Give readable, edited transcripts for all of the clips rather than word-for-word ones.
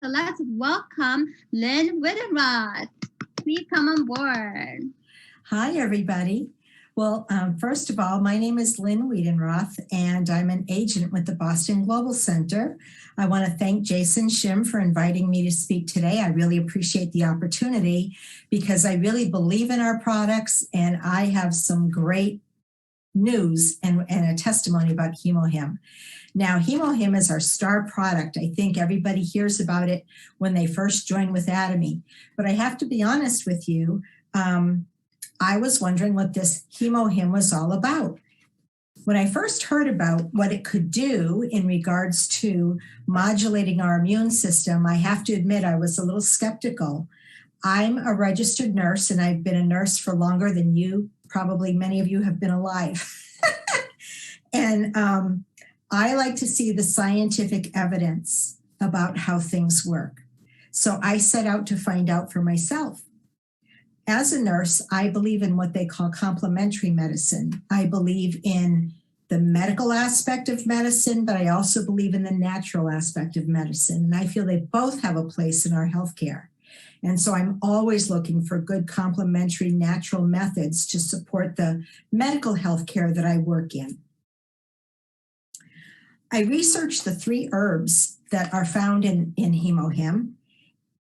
So let's welcome Lynn Widenroth. Please come on board. Hi, everybody. Well, first of all, my name is Lynn Widenroth, and I'm an agent with the Boston Global Center. I want to thank Jason Shim for inviting me to speak today. I really appreciate the opportunity because I really believe in our products, and I have some great news and a testimony about HemoHIM. Now, HemoHIM is our star product. I think everybody hears about it when they first join with Atomy. But I have to be honest with you, I was wondering what this HemoHIM was all about. When I first heard about what it could do in regards to modulating our immune system, I have to admit I was a little skeptical. I'm a registered nurse, and I've been a nurse for longer than you. Probably many of you have been alive. And I like to see the scientific evidence about how things work. So I set out to find out for myself. As a nurse, I believe in what they call complementary medicine. I believe in the medical aspect of medicine, but I also believe in the natural aspect of medicine. And I feel they both have a place in our healthcare. And so I'm always looking for good complementary natural methods to support the medical healthcare that I work in. I researched the 3 herbs that are found in HemoHIM,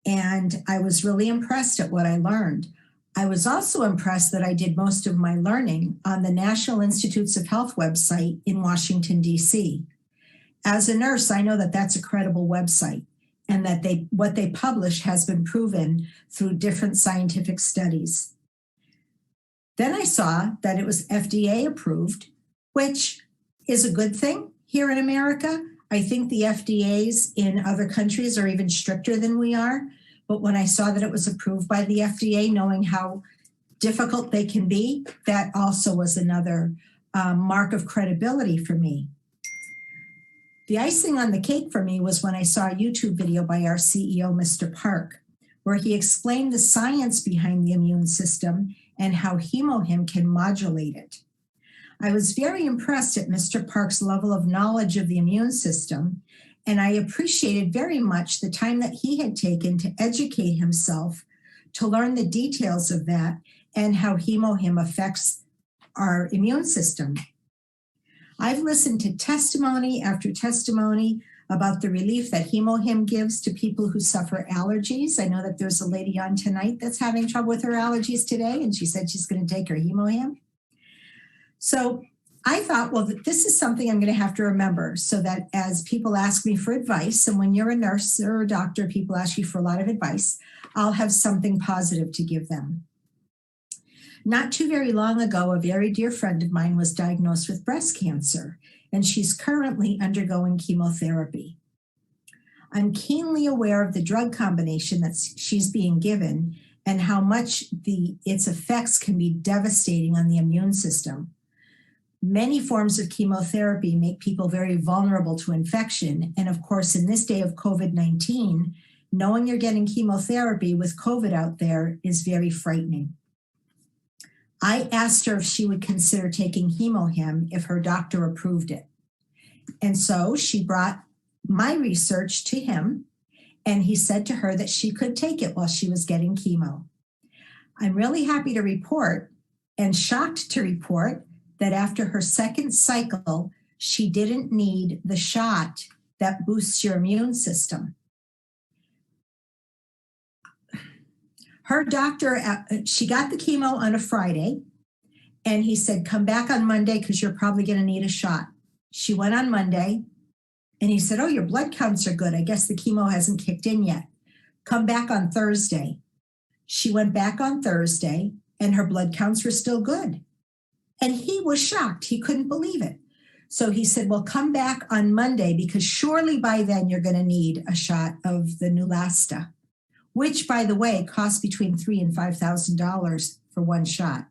and I was really impressed at what I learned. I was also impressed that I did most of my learning on the National Institutes of Health website in Washington, D.C. As a nurse, I know that that's a credible website, and that what they publish has been proven through different scientific studies. Then I saw that it was FDA approved, which is a good thing here in America. I think the FDAs in other countries are even stricter than we are. But when I saw that it was approved by the FDA, knowing how difficult they can be, that also was another mark of credibility for me. The icing on the cake for me was when I saw a YouTube video by our CEO, Mr. Park, where he explained the science behind the immune system and how HemoHIM can modulate it. I was very impressed at Mr. Park's level of knowledge of the immune system, and I appreciated very much the time that he had taken to educate himself to learn the details of that and how HemoHIM affects our immune system. I've listened to testimony after testimony about the relief that HemoHIM gives to people who suffer allergies. I know that there's a lady on tonight that's having trouble with her allergies today, and she said she's going to take her HemoHIM. So I thought, well, this is something I'm going to have to remember so that as people ask me for advice, and when you're a nurse or a doctor, people ask you for a lot of advice, I'll have something positive to give them. Not too very long ago, a very dear friend of mine was diagnosed with breast cancer, and she's currently undergoing chemotherapy. I'm keenly aware of the drug combination that she's being given and how much its effects can be devastating on the immune system. Many forms of chemotherapy make people very vulnerable to infection. And of course, in this day of COVID-19, knowing you're getting chemotherapy with COVID out there is very frightening. I asked her if she would consider taking HemoHIM if her doctor approved it. And so she brought my research to him, and he said to her that she could take it while she was getting chemo. I'm really happy to report, and shocked to report, that after her second cycle, she didn't need the shot that boosts your immune system. Her doctor, she got the chemo on a Friday, and he said, come back on Monday because you're probably going to need a shot. She went on Monday, and he said, oh, your blood counts are good. I guess the chemo hasn't kicked in yet. Come back on Thursday. She went back on Thursday, and her blood counts were still good. And he was shocked. He couldn't believe it. So he said, well, come back on Monday because surely by then you're going to need a shot of the Neulasta, which, by the way, costs between $3,000 and $5,000 for one shot.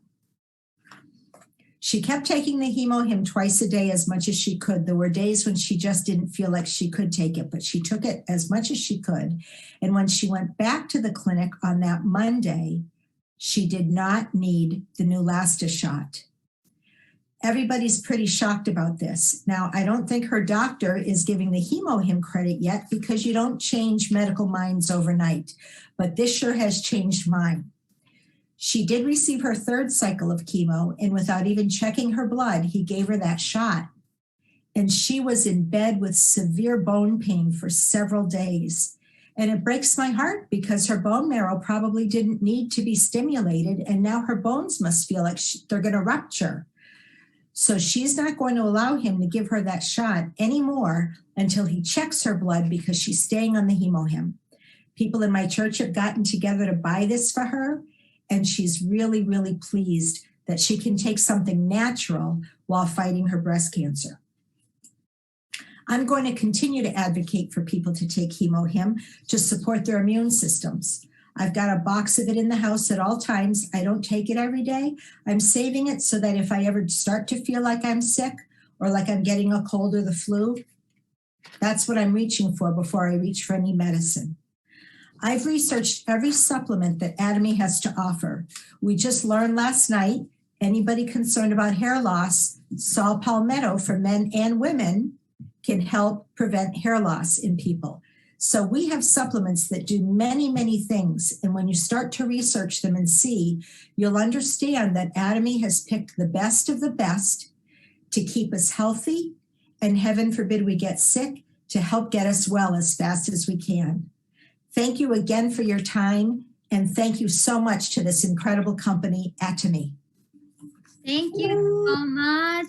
She kept taking the HemoHIM twice a day as much as she could. There were days when she just didn't feel like she could take it, but she took it as much as she could. And when she went back to the clinic on that Monday, she did not need the Neulasta shot. Everybody's pretty shocked about this. Now, I don't think her doctor is giving the HemoHIM credit yet because you don't change medical minds overnight, but this sure has changed mine. She did receive her third cycle of chemo, and without even checking her blood, he gave her that shot. And she was in bed with severe bone pain for several days. And it breaks my heart because her bone marrow probably didn't need to be stimulated, and now her bones must feel like they're going to rupture. So she's not going to allow him to give her that shot anymore until he checks her blood because she's staying on the HemoHIM. People in my church have gotten together to buy this for her, and she's really, really pleased that she can take something natural while fighting her breast cancer. I'm going to continue to advocate for people to take HemoHIM to support their immune systems. I've got a box of it in the house at all times. I don't take it every day. I'm saving it so that if I ever start to feel like I'm sick or like I'm getting a cold or the flu, that's what I'm reaching for before I reach for any medicine. I've researched every supplement that Atomy has to offer. We just learned last night, anybody concerned about hair loss, saw palmetto for men and women can help prevent hair loss in people. So we have supplements that do many, many things. And when you start to research them and see, you'll understand that Atomy has picked the best of the best to keep us healthy, and heaven forbid we get sick, to help get us well as fast as we can. Thank you again for your time, and thank you so much to this incredible company, Atomy. Thank you so much.